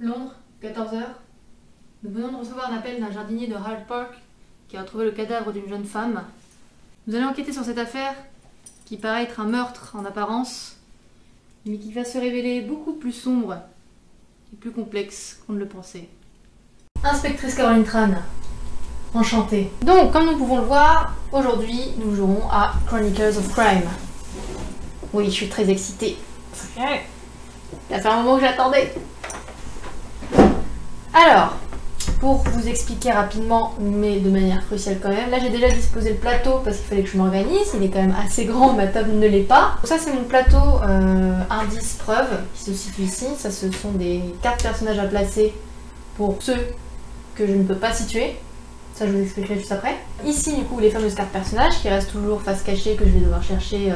Londres, 14 h. Nous venons de recevoir un appel d'un jardinier de Hyde Park qui a retrouvé le cadavre d'une jeune femme. Nous allons enquêter sur cette affaire qui paraît être un meurtre en apparence, mais qui va se révéler beaucoup plus sombre et plus complexe qu'on ne le pensait. Inspectrice Caroline Tran, enchantée. Donc, comme nous pouvons le voir, aujourd'hui nous jouerons à Chronicles of Crime. Oui, je suis très excitée. Ça fait un moment que j'attendais. Alors, pour vous expliquer rapidement, mais de manière cruciale quand même, là j'ai déjà disposé le plateau parce qu'il fallait que je m'organise, il est quand même assez grand, ma table ne l'est pas. Donc ça c'est mon plateau indice preuve qui se situe ici, ça ce sont des cartes personnages à placer pour ceux que je ne peux pas situer, ça je vous expliquerai juste après. Ici du coup les fameuses cartes personnages qui restent toujours face cachée que je vais devoir chercher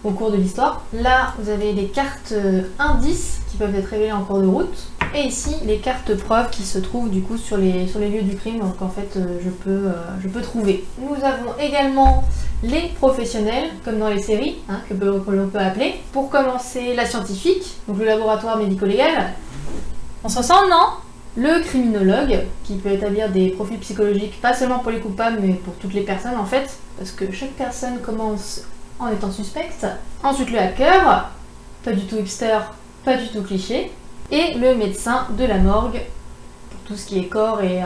au cours de l'histoire. Là vous avez les cartes indices qui peuvent être révélées en cours de route. Et ici, les cartes preuves qui se trouvent du coup sur les lieux du crime, donc en fait je peux trouver. Nous avons également les professionnels, comme dans les séries, hein, que l'on peut appeler. Pour commencer, la scientifique, donc le laboratoire médico-légal. On se ressemble, non? Le criminologue, qui peut établir des profils psychologiques, pas seulement pour les coupables, mais pour toutes les personnes en fait, parce que chaque personne commence en étant suspecte. Ensuite le hacker, pas du tout hipster, pas du tout cliché. Et le médecin de la morgue pour tout ce qui est corps et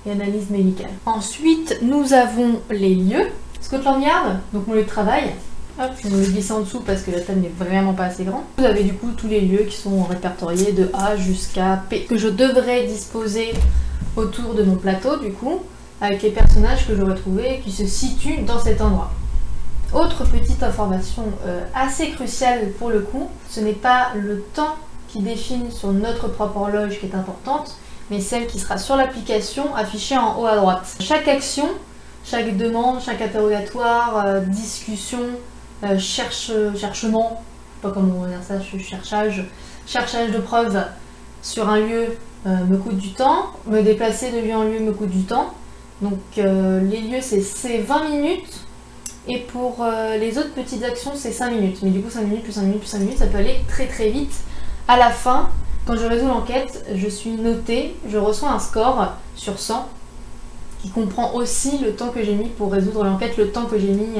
analyse médicale. Ensuite, nous avons les lieux. Scotland Yard, donc mon lieu de travail. Hop, je vais me le glisser en dessous parce que la table n'est vraiment pas assez grande. Vous avez du coup tous les lieux qui sont répertoriés de A jusqu'à P, que je devrais disposer autour de mon plateau du coup, avec les personnages que j'aurais trouvés qui se situent dans cet endroit. Autre petite information assez cruciale pour le coup, ce n'est pas le temps qui défile sur notre propre horloge qui est importante, mais celle qui sera sur l'application affichée en haut à droite. Chaque action, chaque demande, chaque interrogatoire, discussion, cherchement, je sais pas comment on va dire ça, cherchage de preuves sur un lieu me coûte du temps, me déplacer de lieu en lieu me coûte du temps. Donc les lieux c'est 20 minutes, et pour les autres petites actions c'est 5 minutes. Mais du coup 5 minutes plus 5 minutes plus 5 minutes, ça peut aller très très vite. À la fin, quand je résous l'enquête, je suis notée, je reçois un score sur 100 qui comprend aussi le temps que j'ai mis pour résoudre l'enquête, le temps que j'ai mis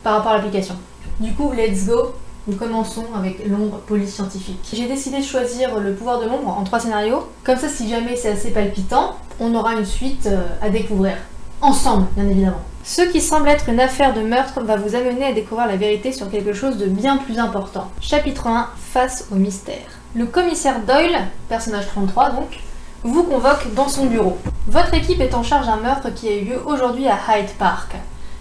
par rapport à l'application. Du coup, let's go. Nous commençons avec l'ombre police scientifique. J'ai décidé de choisir le pouvoir de l'ombre en 3 scénarios. Comme ça, si jamais c'est assez palpitant, on aura une suite à découvrir. Ensemble, bien évidemment. Ce qui semble être une affaire de meurtre va vous amener à découvrir la vérité sur quelque chose de bien plus important. Chapitre 1, face au mystère. Le commissaire Doyle, personnage 33 donc, vous convoque dans son bureau. Votre équipe est en charge d'un meurtre qui a eu lieu aujourd'hui à Hyde Park.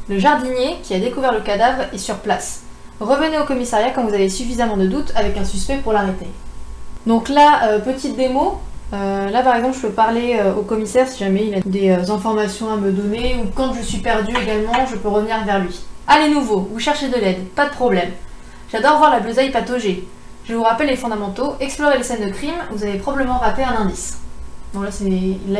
Le jardinier qui a découvert le cadavre est sur place. Revenez au commissariat quand vous avez suffisamment de doutes avec un suspect pour l'arrêter. Donc là, petite démo. Là par exemple je peux parler au commissaire si jamais il a des informations à me donner, ou quand je suis perdue également je peux revenir vers lui. Allez nouveau, vous cherchez de l'aide, pas de problème. J'adore voir la besaille patauger. Je vous rappelle les fondamentaux, explorer les scènes de crime, vous avez probablement raté un indice. Donc là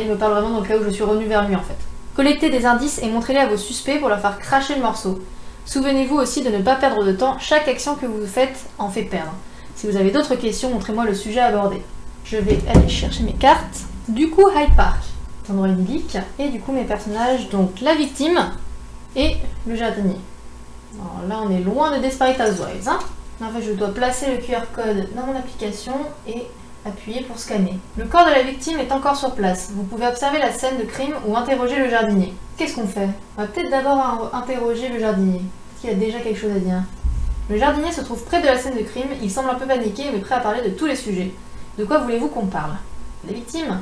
il me parle vraiment dans le cas où je suis revenue vers lui en fait. Collectez des indices et montrez-les à vos suspects pour leur faire cracher le morceau. Souvenez-vous aussi de ne pas perdre de temps, chaque action que vous faites en fait perdre. Si vous avez d'autres questions, montrez-moi le sujet abordé. Je vais aller chercher mes cartes. Du coup, Hyde Park, c'est un endroit idyllique. Et du coup, mes personnages, donc la victime et le jardinier. Alors là, on est loin de Desperate Housewives. Hein. En fait, je dois placer le QR code dans mon application et appuyer pour scanner. Le corps de la victime est encore sur place. Vous pouvez observer la scène de crime ou interroger le jardinier. Qu'est-ce qu'on fait? On va peut-être d'abord interroger le jardinier. Parce qu'il y a déjà quelque chose à dire. Le jardinier se trouve près de la scène de crime. Il semble un peu paniqué mais prêt à parler de tous les sujets. De quoi voulez-vous qu'on parle? La victime?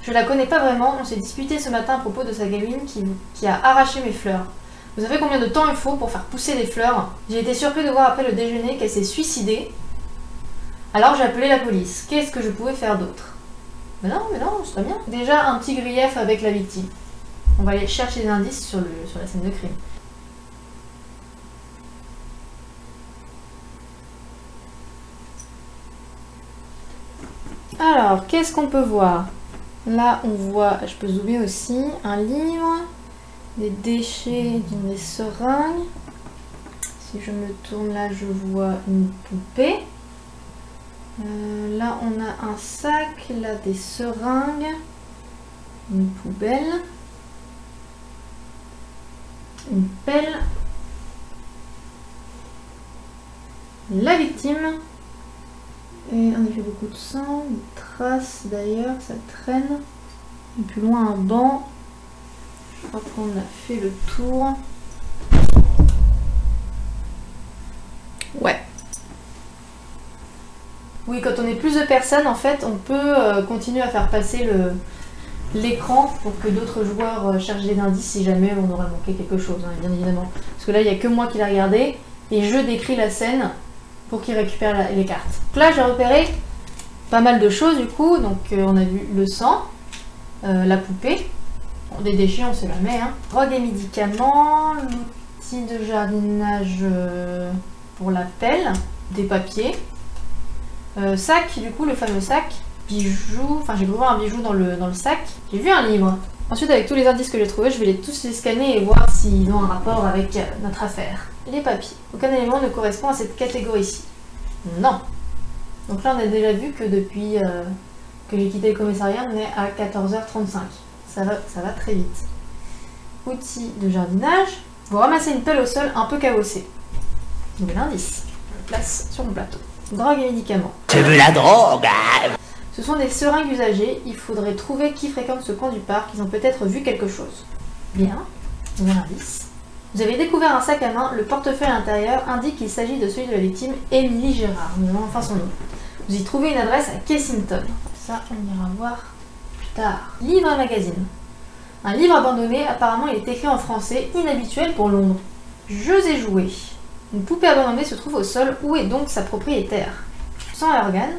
Je la connais pas vraiment, on s'est disputé ce matin à propos de sa gamine qui a arraché mes fleurs. Vous savez combien de temps il faut pour faire pousser des fleurs? J'ai été surpris de voir après le déjeuner qu'elle s'est suicidée. Alors j'ai appelé la police. Qu'est-ce que je pouvais faire d'autre? Mais non, c'est pas bien. Déjà un petit grief avec la victime. On va aller chercher des indices sur la scène de crime. Alors, qu'est-ce qu'on peut voir? Là, on voit, je peux zoomer aussi, un livre, des déchets dans des seringues. Si je me tourne là, je vois une poupée. Là, Là, on a un sac, là, des seringues, une poubelle, une pelle, la victime, et on a fait beaucoup de sang, des traces d'ailleurs, ça traîne, et plus loin un banc. Je crois qu'on a fait le tour. Ouais. Oui, quand on est plus de personnes, en fait, on peut continuer à faire passer l'écran pour que d'autres joueurs cherchent des indices si jamais on aurait manqué quelque chose, hein, bien évidemment. Parce que là, il n'y a que moi qui l'ai regardé, et je décris la scène pour qu'il récupère les cartes. Donc là, j'ai repéré pas mal de choses, du coup. Donc, on a vu le sang, la poupée. Bon, des déchets, on sait jamais. Hein. Drogue et médicaments, l'outil de jardinage pour la pelle, des papiers. Sac, du coup, le fameux sac. Bijoux, enfin j'ai pu voir un bijou dans le sac. J'ai vu un livre. Ensuite, avec tous les indices que j'ai trouvés, je vais tous les scanner et voir s'ils ont un rapport avec notre affaire. Les papiers. Aucun élément ne correspond à cette catégorie-ci. Non. Donc là, on a déjà vu que depuis que j'ai quitté le commissariat, on est à 14h35. Ça va très vite. Outils de jardinage. Vous ramassez une pelle au sol un peu cabossée. Nouvel indice. Je le place sur mon plateau. Drogue et médicaments. Tu veux la drogue? Ce sont des seringues usagées. Il faudrait trouver qui fréquente ce coin du parc. Ils ont peut-être vu quelque chose. Bien. Nouvel indice. Vous avez découvert un sac à main. Le portefeuille à l'intérieur indique qu'il s'agit de celui de la victime, Émilie Gérard. Nous avons enfin son nom. Vous y trouvez une adresse à Kessington. Ça, on ira voir plus tard. Livre et magazine. Un livre abandonné. Apparemment, il est écrit en français, inhabituel pour Londres. Jeux et jouets. Une poupée abandonnée se trouve au sol. Où est donc sa propriétaire? Sang et organes.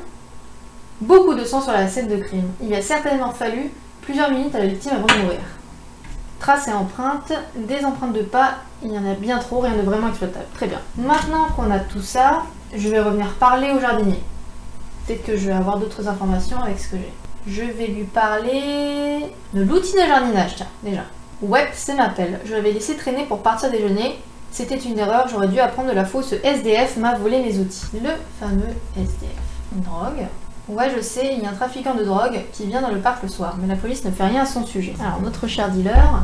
Beaucoup de sang sur la scène de crime. Il a certainement fallu plusieurs minutes à la victime avant de mourir. Traces et empreintes. Des empreintes de pas. Il y en a bien trop, rien de vraiment exploitable. Très bien. Maintenant qu'on a tout ça, je vais revenir parler au jardinier. Peut-être que je vais avoir d'autres informations avec ce que j'ai. Je vais lui parler de l'outil de jardinage, tiens, déjà. Ouais, c'est ma pelle. Je l'avais laissé traîner pour partir déjeuner. C'était une erreur, j'aurais dû apprendre de la faute. Ce SDF m'a volé mes outils. Le fameux SDF. Une drogue. Ouais, je sais, il y a un trafiquant de drogue qui vient dans le parc le soir, mais la police ne fait rien à son sujet. Alors, notre cher dealer.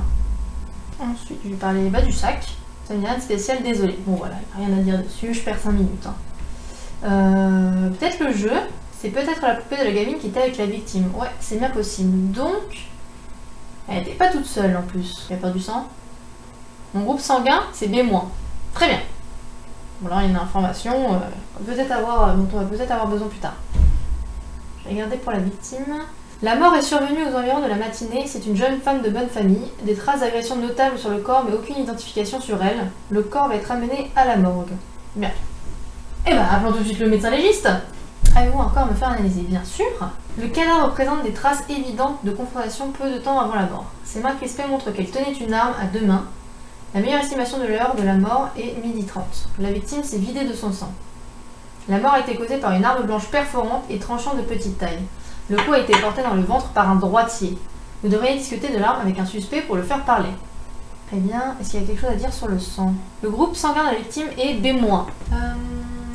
Ensuite, je vais parler du sac. Ça me dit rien de spécial, désolé. Bon, voilà, rien à dire dessus, je perds 5 minutes. Hein. Peut-être le jeu. C'est peut-être la poupée de la gamine qui était avec la victime. Ouais, c'est bien possible. Donc, elle n'était pas toute seule en plus. Elle a perdu du sang. Mon groupe sanguin, c'est B-. Très bien. Bon, alors il y a une information dont on va peut-être avoir besoin plus tard. Je vais regarder pour la victime. La mort est survenue aux environs de la matinée. C'est une jeune femme de bonne famille. Des traces d'agression notables sur le corps, mais aucune identification sur elle. Le corps va être amené à la morgue. Bien. Eh ben, appelons tout de suite le médecin légiste. Allez-vous encore me faire analyser? Bien sûr. Le cadavre présente des traces évidentes de confrontation peu de temps avant la mort. Ses mains crispées montrent qu'elle tenait une arme à 2 mains. La meilleure estimation de l'heure de la mort est 12h30. La victime s'est vidée de son sang. La mort a été causée par une arme blanche perforante et tranchant de petite taille. Le coup a été porté dans le ventre par un droitier. Vous devriez discuter de l'arme avec un suspect pour le faire parler. Très bien. Est-ce qu'il y a quelque chose à dire sur le sang? Le groupe sanguin de la victime est B-.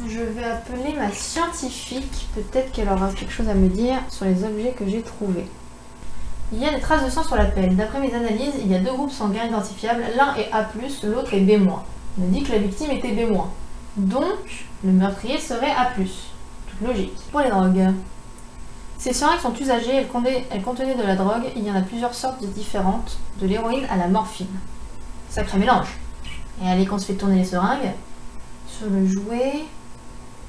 Je vais appeler ma scientifique. Peut-être qu'elle aura quelque chose à me dire sur les objets que j'ai trouvés. Il y a des traces de sang sur la pelle. D'après mes analyses, il y a 2 groupes sanguins identifiables. L'un est A+, l'autre est B-. On a dit que la victime était B-. Donc, le meurtrier serait A+. Toute logique. Pour les drogues. Ces seringues sont usagées, elles contenaient de la drogue. Il y en a plusieurs sortes différentes, de l'héroïne à la morphine. Sacré mélange. Et allez qu'on se fait tourner les seringues. Sur le jouet...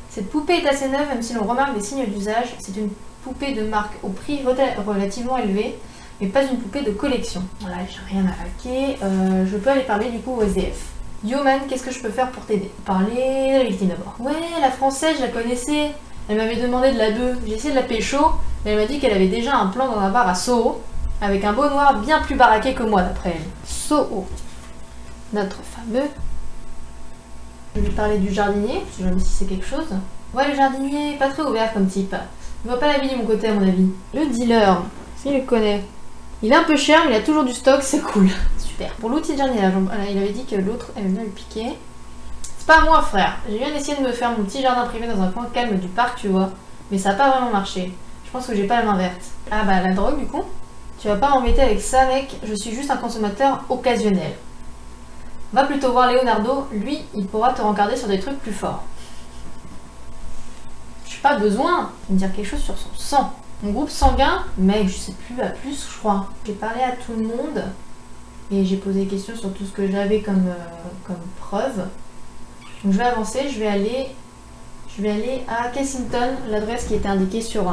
Cette poupée est assez neuve, même si l'on remarque des signes d'usage. C'est une poupée de marque au prix relativement élevé, mais pas une poupée de collection. Voilà, j'ai rien à hacker. Je peux aller parler du coup au SDF. Yo man, qu'est-ce que je peux faire pour t'aider? Parler de la victime d'abord. Ouais, la française, je la connaissais. Elle m'avait demandé de la bœuf. J'ai essayé de la pécho, mais elle m'a dit qu'elle avait déjà un plan dans un bar à Soho, avec un beau noir bien plus baraqué que moi d'après elle. Soho. Notre fameux... Je vais lui parler du jardinier, je sais jamais si c'est quelque chose. Ouais, le jardinier, pas très ouvert comme type. Il voit pas la vie de mon côté à mon avis. Le dealer, s'il le connaît. Il est un peu cher, mais il a toujours du stock, c'est cool. Super. Pour l'outil de jardinage, il avait dit que l'autre aimait bien lui piquer. C'est pas à moi, frère. J'ai bien essayé de me faire mon petit jardin privé dans un coin calme du parc, tu vois. mais ça n'a pas vraiment marché. Je pense que j'ai pas la main verte. Ah bah la drogue du coup. Tu vas pas m'embêter avec ça mec, je suis juste un consommateur occasionnel. Va plutôt voir Leonardo, lui il pourra te rencarder sur des trucs plus forts. J'ai pas besoin de me dire quelque chose sur son sang. Mon groupe sanguin, mec, je sais plus, à plus je crois. J'ai parlé à tout le monde et j'ai posé des questions sur tout ce que j'avais comme preuve. Donc je vais avancer, je vais aller à Kensington, l'adresse qui était indiquée sur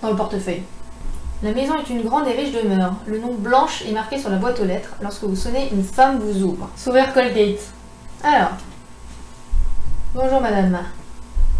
dans le portefeuille. La maison est une grande et riche demeure. Le nom Blanche est marqué sur la boîte aux lettres. Lorsque vous sonnez, une femme vous ouvre. Sauveur Colgate. Alors. Bonjour madame.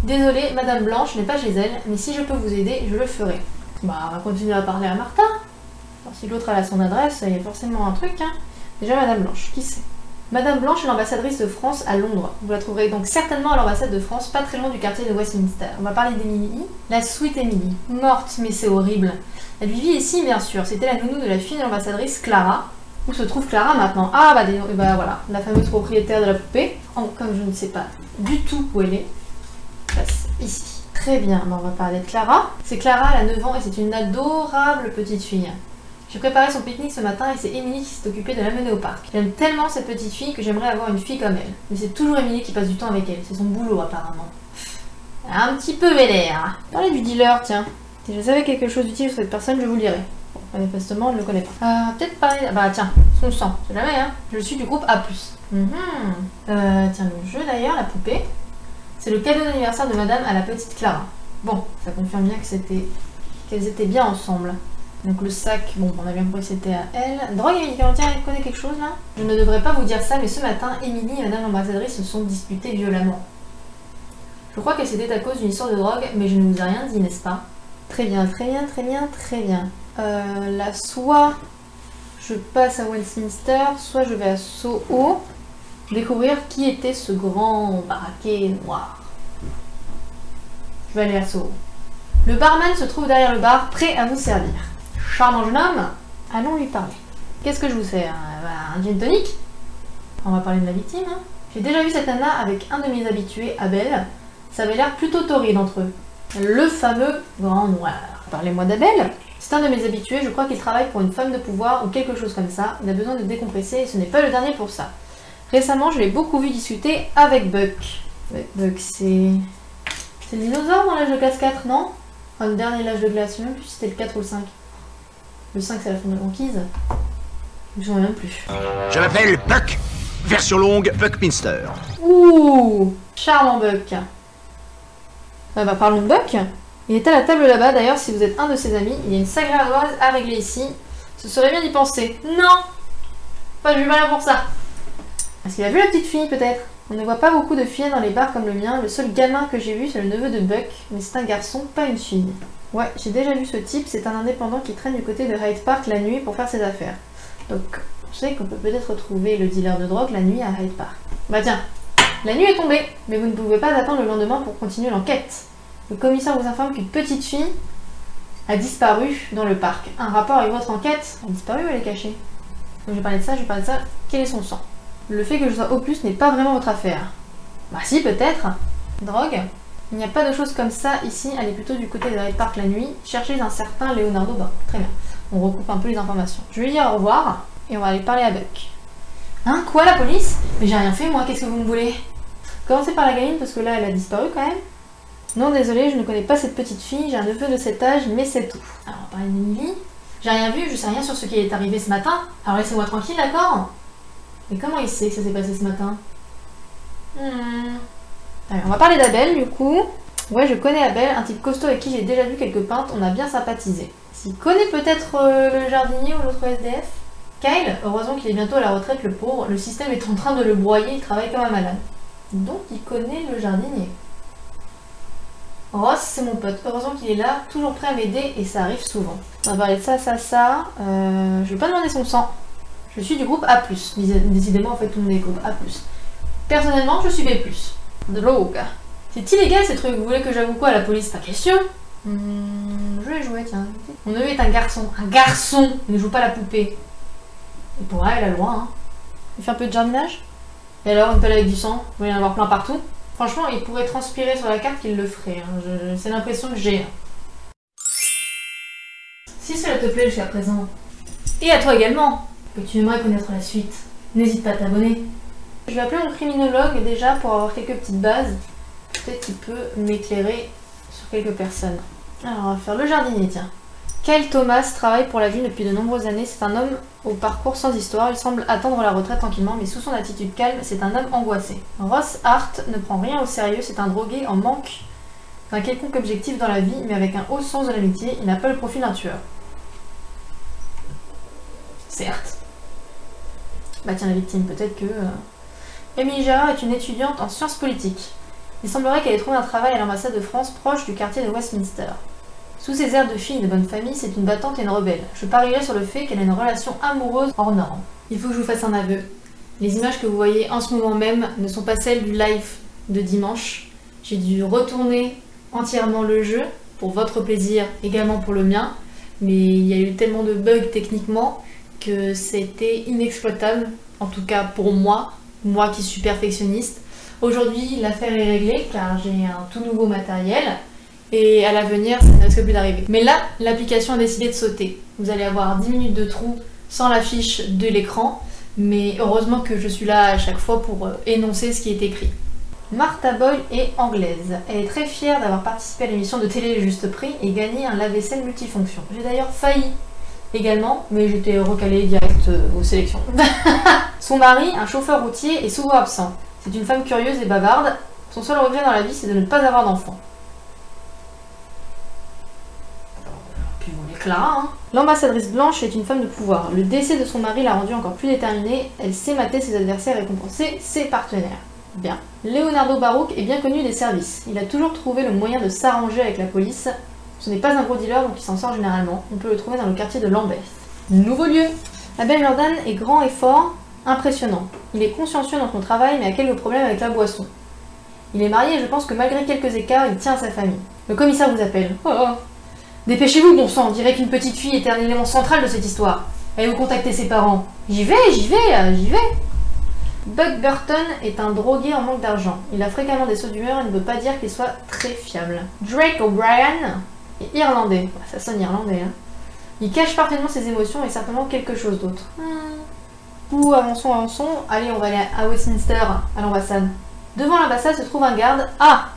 Désolée, madame Blanche n'est pas chez elle, mais si je peux vous aider, je le ferai. Bah, on va continuer à parler à Martha. Alors, si l'autre a son adresse, il y a forcément un truc, hein. Déjà madame Blanche, qui c'est? Madame Blanche est l'ambassadrice de France à Londres. Vous la trouverez donc certainement à l'ambassade de France, pas très loin du quartier de Westminster. On va parler d'Emily. La sweet Emily. Morte, mais c'est horrible. Elle vivait ici, bien sûr. C'était la nounou de la fille de l'ambassadrice Clara. Où se trouve Clara maintenant? Ah bah voilà, la fameuse propriétaire de la poupée. Comme je ne sais pas du tout où elle est. Passe ici. Très bien, on va parler de Clara. C'est Clara, elle a 9 ans et c'est une adorable petite fille. J'ai préparé son pique-nique ce matin et c'est Emily qui s'est occupée de l'amener au parc. J'aime tellement cette petite fille que j'aimerais avoir une fille comme elle. Mais c'est toujours Emily qui passe du temps avec elle, c'est son boulot apparemment. Elle a un petit peu vénère. Parlez du dealer, tiens. Si je savais quelque chose d'utile sur cette personne, je vous le dirais. Bon, manifestement, je ne le connais pas. Peut-être parler... Bah tiens, son sang, c'est jamais, hein. Je suis du groupe A+. Tiens, le jeu d'ailleurs, la poupée. C'est le cadeau d'anniversaire de madame à la petite Clara. Bon, ça confirme bien qu'elles étaient bien ensemble. Donc le sac, bon, on a bien compris que c'était à elle. Drogue et médicaments, tiens, elle connaît quelque chose là? Je ne devrais pas vous dire ça, mais ce matin, Émilie et madame l'ambassadrice se sont disputées violemment. Je crois que c'était à cause d'une histoire de drogue, mais je ne vous ai rien dit, n'est-ce pas? Très bien, très bien, très bien, très bien. Là, soit je passe à Westminster, soit je vais à Soho, découvrir qui était ce grand baraquet noir. Je vais aller à Soho. Le barman se trouve derrière le bar, prêt à vous servir. Charmant jeune homme, allons lui parler. Qu'est-ce que je vous sers? Un gin tonic? On va parler de la victime. Hein. J'ai déjà vu cette nana avec un de mes habitués, Abel. Ça avait l'air plutôt torride entre eux. Le fameux grand noir. Parlez-moi d'Abel. C'est un de mes habitués, je crois qu'il travaille pour une femme de pouvoir ou quelque chose comme ça. Il a besoin de décompresser et ce n'est pas le dernier pour ça. Récemment, je l'ai beaucoup vu discuter avec Buck. Buck, c'est... C'est le dinosaure dans l'âge de classe 4, non? Enfin, le dernier l'âge de glace, je ne sais même plus si c'était le 4 ou le 5. Le 5, c'est la fin de la banquise. Je ne me souviens même plus. Je m'appelle Buck, version longue Buckminster. Ouh, charmant Buck. Bah parlons de Buck. Il est à la table là-bas, d'ailleurs, si vous êtes un de ses amis, il y a une sacrée ardoise à régler ici. Ce serait bien d'y penser. Non, pas du mal pour ça. Est-ce qu'il a vu la petite fille, peut-être? On ne voit pas beaucoup de filles dans les bars comme le mien. Le seul gamin que j'ai vu, c'est le neveu de Buck, mais c'est un garçon, pas une fille. Ouais, j'ai déjà vu ce type, c'est un indépendant qui traîne du côté de Hyde Park la nuit pour faire ses affaires. Donc, on sait qu'on peut peut-être retrouver le dealer de drogue la nuit à Hyde Park. Bah tiens, la nuit est tombée, mais vous ne pouvez pas attendre le lendemain pour continuer l'enquête. Le commissaire vous informe qu'une petite fille a disparu dans le parc. Un rapport avec votre enquête? Elle a disparu ou elle est cachée? Donc, je vais parler de ça, Quel est son sang? Le fait que je sois au plus n'est pas vraiment votre affaire. Bah si, peut-être. Drogue? Il n'y a pas de choses comme ça ici, elle est plutôt du côté de Hyde Park la nuit. Cherchez un certain Leonardo. Bah, très bien. On recoupe un peu les informations. Je vais lui dire au revoir et on va aller parler à Buck. Hein? Quoi, la police? Mais j'ai rien fait moi, qu'est-ce que vous me voulez? Commencez par la gamine parce que là elle a disparu quand même. Non, désolé, je ne connais pas cette petite fille, j'ai un neveu de cet âge, mais c'est tout. Alors on va parler d'Emily. J'ai rien vu, je sais rien sur ce qui est arrivé ce matin. Alors laissez-moi tranquille, d'accord? Mais comment il sait que ça s'est passé ce matin? Allez, on va parler d'Abel du coup. Ouais, je connais Abel, un type costaud avec qui j'ai déjà vu quelques pintes, on a bien sympathisé. S'il connaît peut-être le jardinier ou l'autre SDF? Kyle, heureusement qu'il est bientôt à la retraite, le pauvre, le système est en train de le broyer, il travaille comme un malade. Donc il connaît le jardinier. Ross, c'est mon pote, heureusement qu'il est là, toujours prêt à m'aider et ça arrive souvent. On va parler de ça. Je vais pas demander son sang. Je suis du groupe A+. Décidément, en fait, tout le monde est du groupe A+. Personnellement, je suis B+. Drogue. C'est illégal ces trucs, vous voulez que j'avoue quoi à la police? Pas question. Je vais jouer, tiens. Mon neveu est un garçon. Un garçon! Il ne joue pas la poupée. Et pour elle, elle a le droit, hein. Il fait un peu de jardinage? Et alors, une pelle avec du sang? Vous voulez en avoir plein partout? Franchement, il pourrait transpirer sur la carte qu'il le ferait. Hein. C'est l'impression que j'ai. Si cela te plaît jusqu'à présent, et à toi également, que tu aimerais connaître la suite, n'hésite pas à t'abonner. Je vais appeler mon criminologue déjà pour avoir quelques petites bases. Peut-être qu'il peut m'éclairer sur quelques personnes. Alors on va faire le jardinier, tiens. Kyle Thomas travaille pour la ville depuis de nombreuses années. C'est un homme au parcours sans histoire. Il semble attendre la retraite tranquillement, mais sous son attitude calme, c'est un homme angoissé. Ross Hart ne prend rien au sérieux. C'est un drogué en manque d'un quelconque objectif dans la vie, mais avec un haut sens de l'amitié. Il n'a pas le profil d'un tueur. Certes. Bah tiens, la victime, peut-être que... Émilie Gérard est une étudiante en sciences politiques. Il semblerait qu'elle ait trouvé un travail à l'ambassade de France proche du quartier de Westminster. Sous ses airs de fille de bonne famille, c'est une battante et une rebelle. Je parierais sur le fait qu'elle a une relation amoureuse hors norme. Il faut que je vous fasse un aveu. Les images que vous voyez en ce moment même ne sont pas celles du live de dimanche. J'ai dû retourner entièrement le jeu, pour votre plaisir, également pour le mien. Mais il y a eu tellement de bugs techniquement que c'était inexploitable, en tout cas pour moi qui suis perfectionniste. Aujourd'hui, l'affaire est réglée car j'ai un tout nouveau matériel et à l'avenir, ça ne risque plus d'arriver. Mais là, l'application a décidé de sauter. Vous allez avoir 10 minutes de trou sans la fiche de l'écran, mais heureusement que je suis là à chaque fois pour énoncer ce qui est écrit. Martha Boyle est anglaise. Elle est très fière d'avoir participé à l'émission de télé Juste Prix et gagné un lave-vaisselle multifonction. J'ai d'ailleurs failli également, mais j'étais recalée direct aux sélections. Son mari, un chauffeur routier, est souvent absent. C'est une femme curieuse et bavarde. Son seul regret dans la vie, c'est de ne pas avoir d'enfant. Puis on est Clara, hein. L'ambassadrice Blanche est une femme de pouvoir. Le décès de son mari l'a rendue encore plus déterminée. Elle sait mater ses adversaires et récompenser ses partenaires. Bien. Leonardo Baruch est bien connu des services. Il a toujours trouvé le moyen de s'arranger avec la police. Ce n'est pas un gros dealer, donc il s'en sort généralement. On peut le trouver dans le quartier de Lambeth. Nouveau lieu. Abel Jordan est grand et fort, impressionnant. Il est consciencieux dans son travail, mais a quelques problèmes avec la boisson. Il est marié et je pense que malgré quelques écarts, il tient à sa famille. Le commissaire vous appelle. Oh oh. Dépêchez-vous, bon sang, on dirait qu'une petite fille est un élément central de cette histoire. Allez-vous contacter ses parents. J'y vais. Buck Burton est un drogué en manque d'argent. Il a fréquemment des sauts d'humeur et ne veut pas dire qu'il soit très fiable. Drake O'Brien est irlandais. Ça sonne irlandais, hein. Il cache parfaitement ses émotions et certainement quelque chose d'autre. Ouh, avançons. Allez, on va aller à Westminster, à l'ambassade. Devant l'ambassade se trouve un garde. Ah,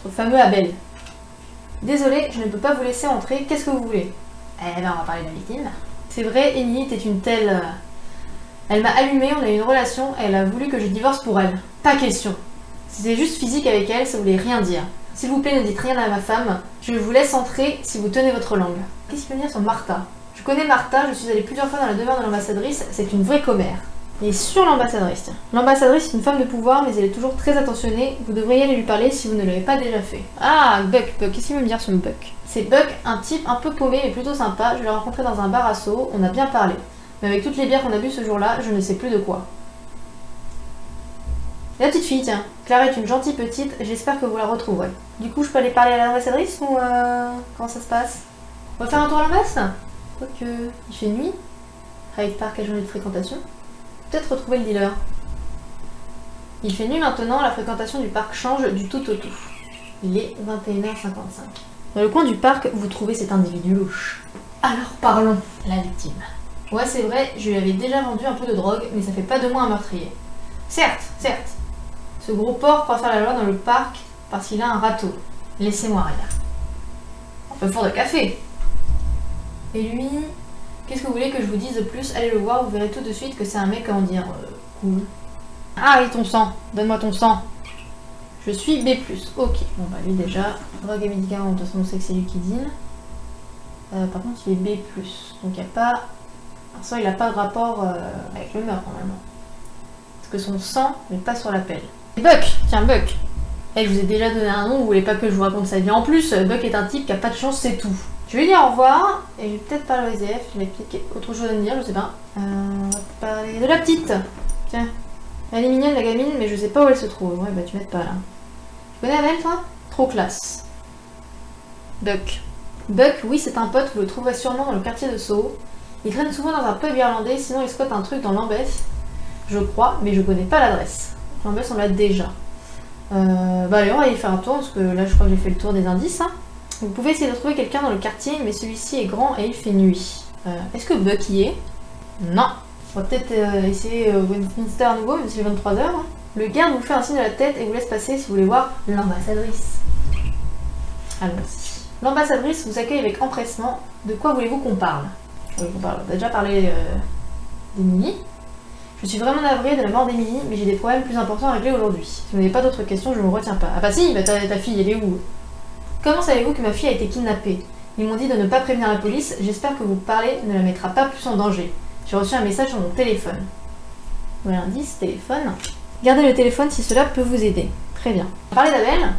notre fameux Abel. Désolé, je ne peux pas vous laisser entrer. Qu'est-ce que vous voulez? Eh ben, on va parler de la victime. C'est vrai, Emily était une telle... Elle m'a allumée, on a eu une relation, elle a voulu que je divorce pour elle. Pas question. Si c'était juste physique avec elle, ça voulait rien dire. S'il vous plaît, ne dites rien à ma femme. Je vous laisse entrer si vous tenez votre langue. Qu'est-ce qu'il peut dire sur Martha? Je connais Martha, je suis allée plusieurs fois dans la demeure de l'ambassadrice, c'est une vraie commère. Et sur l'ambassadrice, tiens. L'ambassadrice est une femme de pouvoir, mais elle est toujours très attentionnée. Vous devriez aller lui parler si vous ne l'avez pas déjà fait. Ah, Buck, qu'est-ce qu'il veut me dire sur Buck? C'est Buck, un type un peu paumé mais plutôt sympa. Je l'ai rencontré dans un bar à Soho, on a bien parlé. Mais avec toutes les bières qu'on a bu ce jour-là, je ne sais plus de quoi. Et la petite fille, tiens. Clara est une gentille petite, j'espère que vous la retrouverez. Du coup, je peux aller parler à l'ambassadrice ou comment ça se passe? On va faire un tour à l'ambasse? Quoique, il fait nuit. Hyde Park a journée de fréquentation. Peut-être retrouver le dealer. Il fait nuit maintenant, la fréquentation du parc change du tout au tout. Il est 21h55. Dans le coin du parc, vous trouvez cet individu louche. Alors parlons, la victime. Ouais, c'est vrai, je lui avais déjà vendu un peu de drogue, mais ça fait pas de moi un meurtrier. Certes. Ce gros porc croit faire la loi dans le parc parce qu'il a un râteau. Laissez-moi rien. Un peu fort de café. Et lui, qu'est-ce que vous voulez que je vous dise de plus? Allez le voir, vous verrez tout de suite que c'est un mec, comment dire, cool. Ah oui, ton sang. Donne-moi ton sang. Je suis B+. Ok. Bon bah lui déjà, drogue et médicaments, de toute façon on sait que c'est lui qui deal. Par contre il est B+. Donc il n'y a pas... Ça, il n'a pas de rapport avec le meurtre, normalement. Parce que son sang n'est pas sur la pelle. Buck! Tiens, Buck! Eh, je vous ai déjà donné un nom, vous voulez pas que je vous raconte sa vie. En plus, Buck est un type qui a pas de chance, c'est tout. Je vais lui dire au revoir, et je vais peut-être parler au SDF, il a peut-être autre chose à me dire, je sais pas. On va parler de la petite! Tiens. Elle est mignonne, la gamine, mais je sais pas où elle se trouve. Ouais, bah tu m'aides pas, là. Tu connais Amel, toi? Trop classe. Buck. Buck, oui, c'est un pote, vous le trouverez sûrement dans le quartier de Soho. Il traîne souvent dans un pub irlandais, sinon il squatte un truc dans Lambeth, je crois, mais je connais pas l'adresse. Lambeth, on l'a déjà. Bah allez, on va y faire un tour, parce que là je crois que j'ai fait le tour des indices. Hein. Vous pouvez essayer de trouver quelqu'un dans le quartier, mais celui-ci est grand et il fait nuit. Est-ce que Buck y est? Non. On va peut-être essayer Westminster à nouveau, mais c'est 23h. Hein. Le garde vous fait un signe de la tête et vous laisse passer si vous voulez voir l'ambassadrice. Allons-y. L'ambassadrice vous accueille avec empressement. De quoi voulez-vous qu'on parle? On a déjà parlé d'Emily. Je suis vraiment navrée de la mort d'Emily, mais j'ai des problèmes plus importants à régler aujourd'hui. Si vous n'avez pas d'autres questions, je ne me retiens pas. Ah bah si, bah ta fille, elle est où? Comment savez-vous que ma fille a été kidnappée? Ils m'ont dit de ne pas prévenir la police, j'espère que vous parlez ne la mettra pas plus en danger. J'ai reçu un message sur mon téléphone. Voilà l'indice, téléphone. Gardez le téléphone si cela peut vous aider. Très bien. On va parler d'Abel.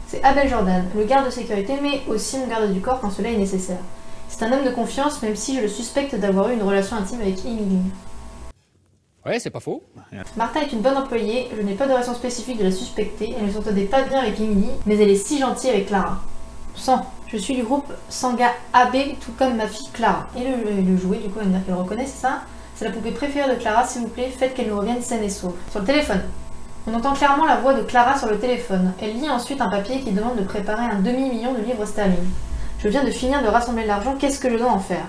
C'est Abel Jordan, le garde de sécurité, mais aussi mon garde du corps quand cela est nécessaire. C'est un homme de confiance, même si je le suspecte d'avoir eu une relation intime avec Emily. Ouais, c'est pas faux. Martha est une bonne employée, je n'ai pas de raison spécifique de la suspecter, elle ne s'entendait pas bien avec Emily, mais elle est si gentille avec Clara. Sang, je suis du groupe Sanga AB, tout comme ma fille Clara. Et le jouet, du coup, elle va dire qu'elle le reconnaît, c'est ça? C'est la poupée préférée de Clara, s'il vous plaît, faites qu'elle nous revienne saine et sauve. Sur le téléphone. On entend clairement la voix de Clara sur le téléphone. Elle lit ensuite un papier qui demande de préparer un demi-million de livres sterling. Je viens de finir de rassembler l'argent, qu'est-ce que je dois en faire?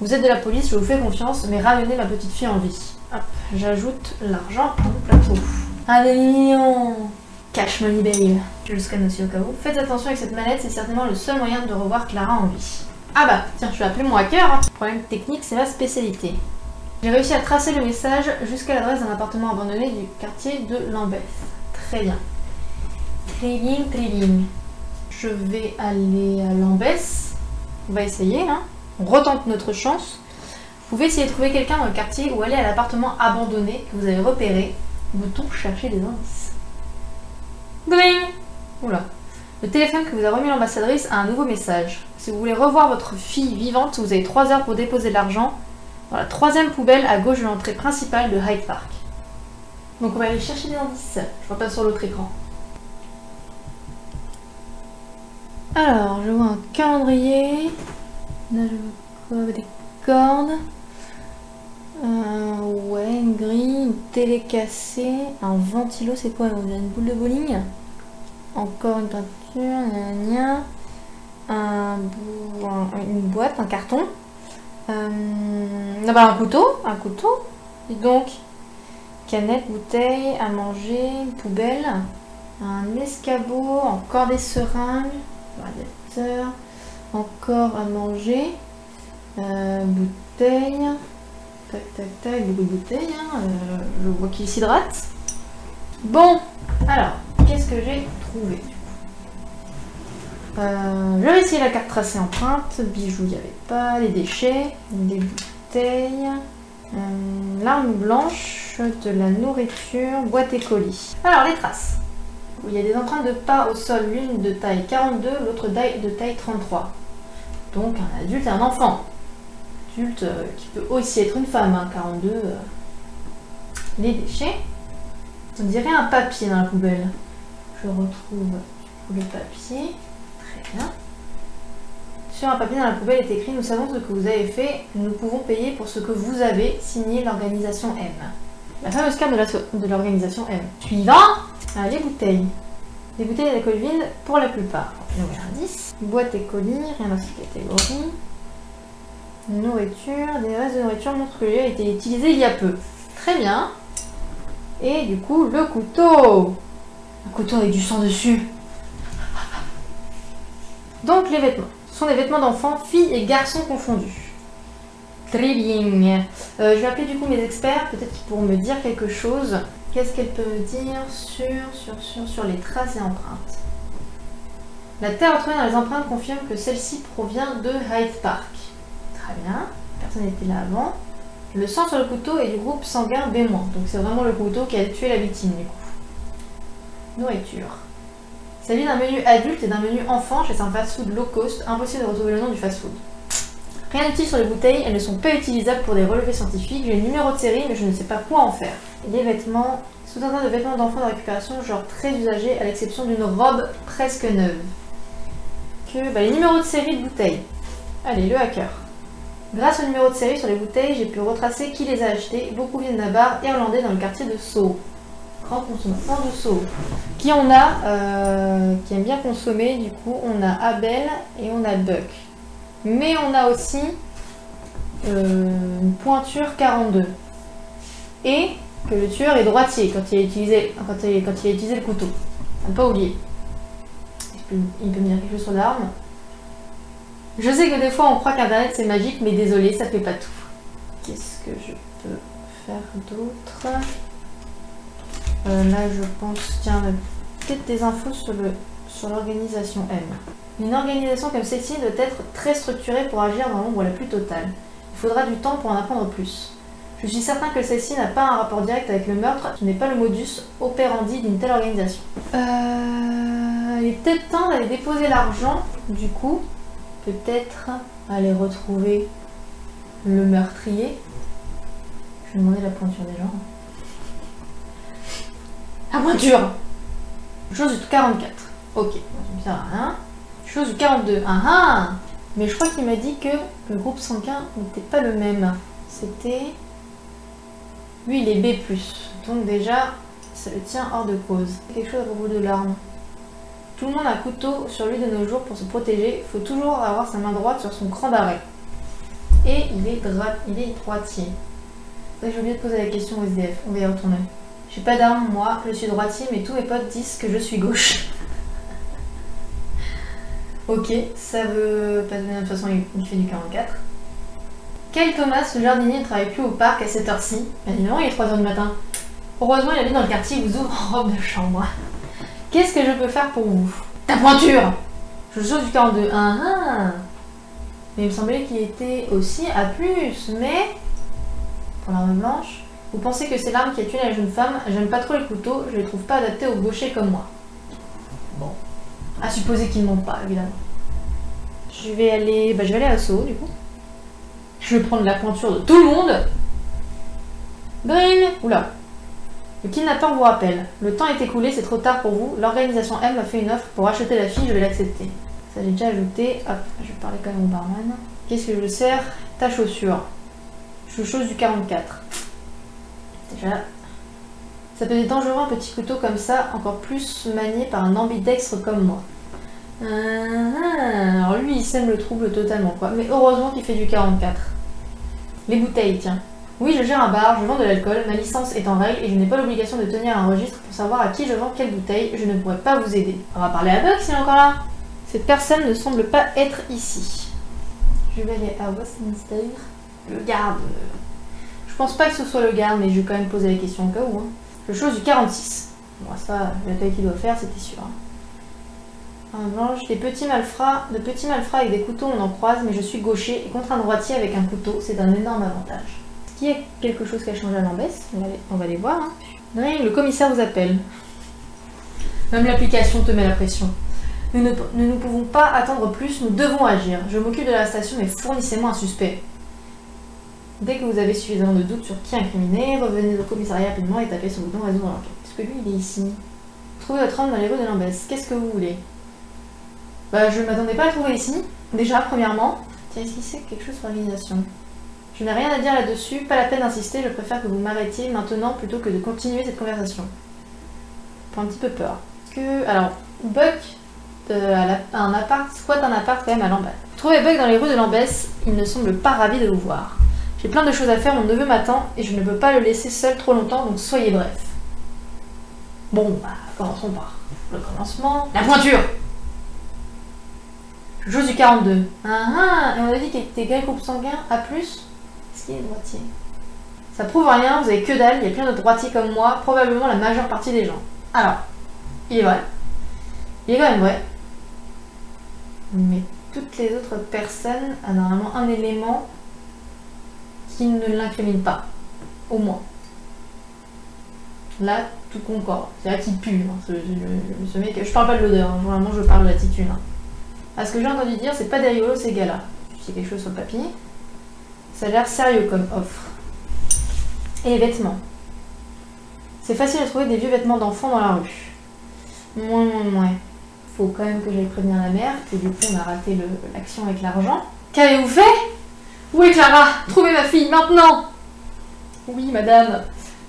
Vous êtes de la police, je vous fais confiance, mais ramenez ma petite fille en vie. Hop, j'ajoute l'argent au plateau. Un demi-million. Cash money babe. Je le scanne aussi au cas où. Faites attention avec cette mallette, c'est certainement le seul moyen de revoir Clara en vie. Ah bah, tiens, je vais appeler mon hacker. Hein. Problème technique, c'est ma spécialité. J'ai réussi à tracer le message jusqu'à l'adresse d'un appartement abandonné du quartier de Lambeth. Très bien. Très bien, très bien. Je vais aller à Lambeth. On va essayer, hein. On retente notre chance. Vous pouvez essayer de trouver quelqu'un dans le quartier ou aller à l'appartement abandonné que vous avez repéré. Bouton chercher des indices. Bling! Oula. Le téléphone que vous a remis l'ambassadrice a un nouveau message. Si vous voulez revoir votre fille vivante, vous avez 3 heures pour déposer l'argent dans la 3e poubelle à gauche de l'entrée principale de Hyde Park. Donc on va aller chercher des indices. Je vois pas sur l'autre écran. Alors, je vois un calendrier. Là, je vois quoi? Des cordes. Ouais, une grille, une télé cassée, un ventilo, c'est quoi? On a une boule de bowling. Encore une peinture, une boîte, un carton. Un couteau. Et donc, canette, bouteille, à manger, une poubelle, un escabeau, encore des seringues, radiateur, encore à manger, bouteille. Tac, beaucoup de bouteilles, hein. Je vois qu'il s'hydrate. Bon, alors, qu'est-ce que j'ai trouvé? Je vais essayer la carte tracée empreinte, bijoux, il n'y avait pas, les déchets, des bouteilles, l'arme blanche, de la nourriture, boîte et colis. Alors, les traces. Il y a des empreintes de pas au sol, l'une de taille 42, l'autre de taille 33. Donc, un adulte et un enfant. Qui peut aussi être une femme, hein, 42. Les déchets. On dirait un papier dans la poubelle. Je retrouve le papier. Très bien. Sur un papier dans la poubelle est écrit « Nous savons ce que vous avez fait, nous pouvons payer pour ce que vous avez, signé l'organisation M ». La fameuse carte de l'organisation M. Suivant, les bouteilles. Des bouteilles d'alcool vide pour la plupart. Numéro 10. Boîte et colis, rien dans cette catégorie. Nourriture, des restes de nourriture montrent que le lieu a été utilisé il y a peu. Très bien. Et du coup, le couteau. Un couteau avec du sang dessus. Donc, les vêtements. Ce sont des vêtements d'enfants, filles et garçons confondus. Très bien. Je vais appeler du coup mes experts, peut-être qu'ils pourront me dire quelque chose. Qu'est-ce qu'elle peut me dire sur les traces et empreintes? La terre retrouvée dans les empreintes confirme que celle-ci provient de Hyde Park. Très bien, personne n'était là avant. Le sang sur le couteau est du groupe sanguin B-. Donc c'est vraiment le couteau qui a tué la victime du coup. Nourriture. Il s'agit d'un menu adulte et d'un menu enfant chez un fast-food low cost. Impossible de retrouver le nom du fast-food. Rien d'utile sur les bouteilles, elles ne sont pas utilisables pour des relevés scientifiques. J'ai le numéro de série mais je ne sais pas quoi en faire. Et les vêtements, sous un tas de vêtements d'enfants de récupération, genre très usagés à l'exception d'une robe presque neuve. Les numéros de série de bouteilles. Allez, le hacker. Grâce au numéro de série sur les bouteilles, j'ai pu retracer qui les a achetées. Beaucoup viennent d'Abar, irlandais dans le quartier de Soho. Grand consommateur de Soho. Qui on a qui aime bien consommer, du coup, on a Abel et on a Buck. Mais on a aussi une pointure 42. Et que le tueur est droitier quand il a utilisé le couteau. À ne pas oublier. Il peut me dire quelque chose sur l'arme. Je sais que des fois on croit qu'Internet c'est magique, mais désolé, ça fait pas tout. Qu'est-ce que je peux faire d'autre? Là je pense, tiens, peut-être des infos sur l'organisation M. Une organisation comme celle-ci doit être très structurée pour agir dans l'ombre la plus totale. Il faudra du temps pour en apprendre plus. Je suis certain que celle-ci n'a pas un rapport direct avec le meurtre, ce n'est pas le modus operandi d'une telle organisation. Il est peut-être temps d'aller déposer l'argent, du coup. Peut-être aller retrouver le meurtrier. Je vais demander la pointure des gens. La pointure! Chose du 44. Ok, ça ne sert à rien. Chose du 42. Ah ah! Mais je crois qu'il m'a dit que le groupe sanguin n'était pas le même. C'était... Lui, il est B+. Donc déjà, ça le tient hors de cause. Quelque chose à propos de l'arme. Tout le monde a un couteau sur lui de nos jours pour se protéger. Il faut toujours avoir sa main droite sur son cran d'arrêt. Et il est droitier. J'ai oublié de poser la question au SDF. On va y retourner. J'ai pas d'arme, moi. Je suis droitier, mais tous mes potes disent que je suis gauche. Ok, ça veut pas donner de toute façon, il fait du 44. Kyle Thomas, le jardinier, ne travaille plus au parc à cette heure-ci. Bien évidemment, il est 3h du matin. Heureusement, il habite dans le quartier, il vous ouvre en robe de chambre. Qu'est-ce que je peux faire pour vous? Ta pointure! Je chose du 42. Ah ah! Mais il me semblait qu'il était aussi à plus, mais... Pour l'arme blanche... Vous pensez que c'est l'arme qui a tué la jeune femme? J'aime pas trop les couteaux, je les trouve pas adaptés aux gauchers comme moi. Bon. À supposer qu'ils ne montent pas, évidemment. Je vais aller à Soho, du coup. Je vais prendre la pointure de tout le monde. Bring! Oula. Le kidnappeur vous rappelle. Le temps est écoulé, c'est trop tard pour vous. L'organisation M m'a fait une offre pour acheter la fille, je vais l'accepter. Ça j'ai déjà ajouté. Hop, je vais parler quand même au barman. Qu'est-ce que je sers? Ta chaussure. Je chose du 44. Déjà. Ça peut être dangereux un petit couteau comme ça, encore plus manié par un ambidextre comme moi. Alors lui il sème le trouble totalement quoi. Mais heureusement qu'il fait du 44. Les bouteilles, tiens. Oui, je gère un bar, je vends de l'alcool, ma licence est en règle et je n'ai pas l'obligation de tenir un registre pour savoir à qui je vends quelle bouteille, je ne pourrais pas vous aider. On va parler à Buck s'il est encore là. Cette personne ne semble pas être ici. Je vais aller à Westminster. Le garde. Je pense pas que ce soit le garde, mais je vais quand même poser la question au cas où. Hein. Je chose du 46. Bon, ça, la taille qu'il doit faire, c'était sûr. En revanche, de petits malfrats avec des couteaux, on en croise, mais je suis gaucher et contre un droitier avec un couteau, c'est un énorme avantage. Est-ce qu'il y a quelque chose qui a changé à l'Ambesse? On va aller voir. Hein. Oui, le commissaire vous appelle. Même l'application te met la pression. Nous ne pouvons pas attendre plus, nous devons agir. Je m'occupe de l'arrestation, mais fournissez-moi un suspect. Dès que vous avez suffisamment de doutes sur qui incriminé, revenez au commissariat rapidement et tapez sur le bouton résoudre l'enquête. Est-ce que lui, il est ici? Trouvez votre homme dans les rues de l'Ambesse. Qu'est-ce que vous voulez? Bah, je ne m'attendais pas à le trouver ici. Déjà, premièrement. Tiens, est-ce qu'il sait quelque chose sur l'organisation? Je n'ai rien à dire là-dessus, pas la peine d'insister, je préfère que vous m'arrêtiez maintenant plutôt que de continuer cette conversation. J'ai un petit peu peur. Alors, Buck squatte un appart quand même à Lambeth. Trouvez Buck dans les rues de Lambeth, il ne semble pas ravi de vous voir. J'ai plein de choses à faire, mon neveu m'attend et je ne peux pas le laisser seul trop longtemps, donc soyez bref. Bon, bah, commençons par le commencement. La pointure! Je joue du 42. Ah, et on a dit qu'il était quel groupe sanguin? A+. Est-ce qu'il est droitier? Ça prouve rien, vous avez que dalle, il y a plein de droitiers comme moi, probablement la majeure partie des gens. Alors, il est vrai. Il est quand même vrai. Mais toutes les autres personnes ont normalement un élément qui ne l'incrimine pas. Au moins. Là, tout concorde. C'est là qu'il pue. Hein, ce mec. Je parle pas de l'odeur, hein, vraiment je parle de l'attitude. Hein. Ah, ce que j'ai entendu dire, c'est pas des rigolos ces gars-là. C'est quelque chose sur le papier. Ça a l'air sérieux comme offre. Et les vêtements. C'est facile de trouver des vieux vêtements d'enfants dans la rue. Ouais. Faut quand même que j'aille prévenir la mère, que du coup on a raté l'action avec l'argent. Qu'avez-vous fait? Où est Clara? Trouvez ma fille, maintenant! Oui, madame.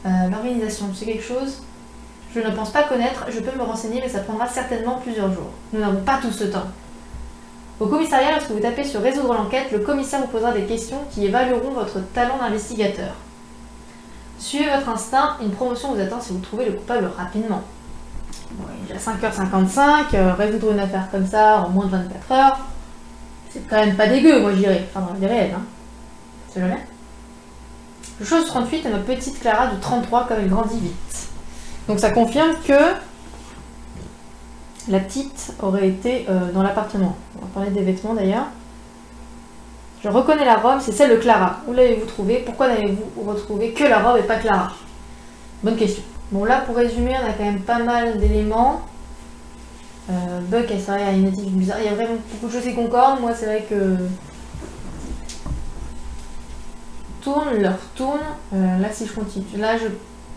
L'organisation, c'est quelque chose? Je ne pense pas connaître, je peux me renseigner, mais ça prendra certainement plusieurs jours. Nous n'avons pas tout ce temps. Au commissariat, lorsque vous tapez sur résoudre l'enquête, le commissaire vous posera des questions qui évalueront votre talent d'investigateur. Suivez votre instinct, une promotion vous attend si vous trouvez le coupable rapidement. Bon, il est déjà 5h55, résoudre une affaire comme ça en moins de 24 heures, c'est quand même pas dégueu, moi je dirais. Enfin, dans la vie réelle, hein. C'est jamais. Chose 38 est ma petite Clara du 33 comme elle grandit vite. Donc ça confirme que la petite aurait été dans l'appartement. On va parler des vêtements d'ailleurs. Je reconnais la robe, c'est celle de Clara. Où l'avez-vous trouvée? Pourquoi n'avez-vous retrouvé que la robe et pas Clara? Bonne question. Bon là pour résumer, on a quand même pas mal d'éléments. Buck elle serait à une native bizarre. Il y a vraiment beaucoup de choses qui concordent. Moi c'est vrai que... leur tourne. Là si je continue. Là je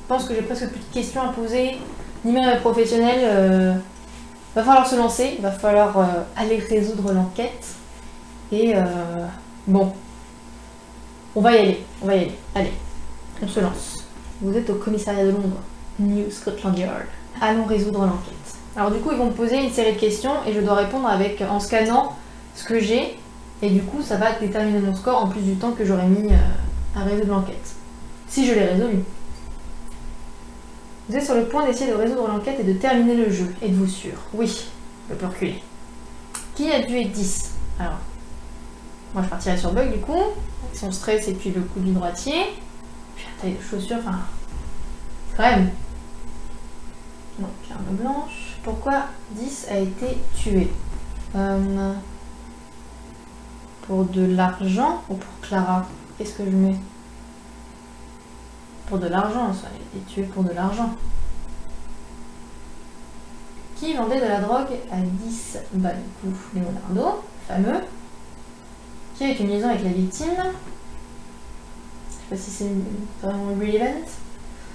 pense que j'ai presque plus de questions à poser. Ni même à professionnels. Va falloir se lancer. Va falloir aller résoudre l'enquête. Et bon. On va y aller. Allez. On se lance. Vous êtes au commissariat de Londres. New Scotland Yard. Allons résoudre l'enquête. Alors du coup, ils vont me poser une série de questions et je dois répondre en scannant ce que j'ai. Et du coup, ça va déterminer mon score en plus du temps que j'aurais mis à résoudre l'enquête. Si je l'ai résolu. Vous êtes sur le point d'essayer de résoudre l'enquête et de terminer le jeu. Êtes-vous sûr? Oui. Je peux reculer. Qui a tué 10? Alors, moi je partirai sur Buck du coup. Avec son stress et puis le coup du droitier. Puis la taille de chaussures, enfin... Quand même. Donc, arme blanche. Pourquoi 10 a été tué? Pour de l'argent ou pour Clara? Qu'est-ce que je mets? Pour de l'argent, ça a été tué pour de l'argent. Qui vendait de la drogue à 10? Bah du coup, Leonardo, fameux. Qui a eu une liaison avec la victime? Je sais pas si c'est vraiment relevant.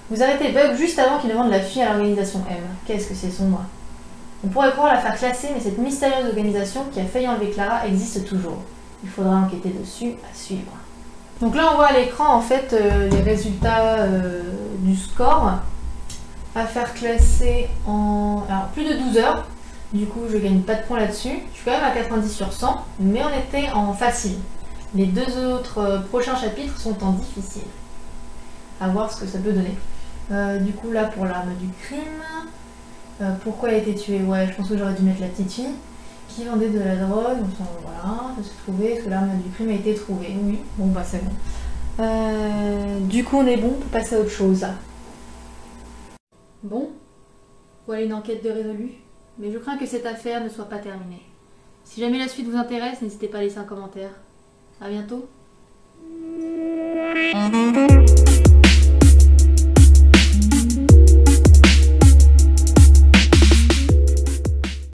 Vous arrêtez Buck juste avant qu'il ne vende la fille à l'organisation M. Qu'est-ce que c'est sombre? On pourrait croire la faire classer, mais cette mystérieuse organisation qui a failli enlever Clara existe toujours. Il faudra enquêter dessus, à suivre. Donc là, on voit à l'écran en fait les résultats du score. À faire classer en alors, plus de 12 heures. Du coup, je gagne pas de points là-dessus. Je suis quand même à 90 sur 100, mais on était en facile. Les deux autres prochains chapitres sont en difficile. À voir ce que ça peut donner. Du coup, là, pour l'arme du crime, pourquoi elle a été tuée? Ouais, je pense que j'aurais dû mettre la petite fille. Qui vendait de la drogue? Enfin, voilà, ça s'est trouvé. Est-ce que l'arme du crime a été trouvée? Oui, bon, bah c'est bon. Du coup, on est bon pour passer à autre chose. Bon, voilà une enquête de résolue, mais je crains que cette affaire ne soit pas terminée. Si jamais la suite vous intéresse, n'hésitez pas à laisser un commentaire. À bientôt.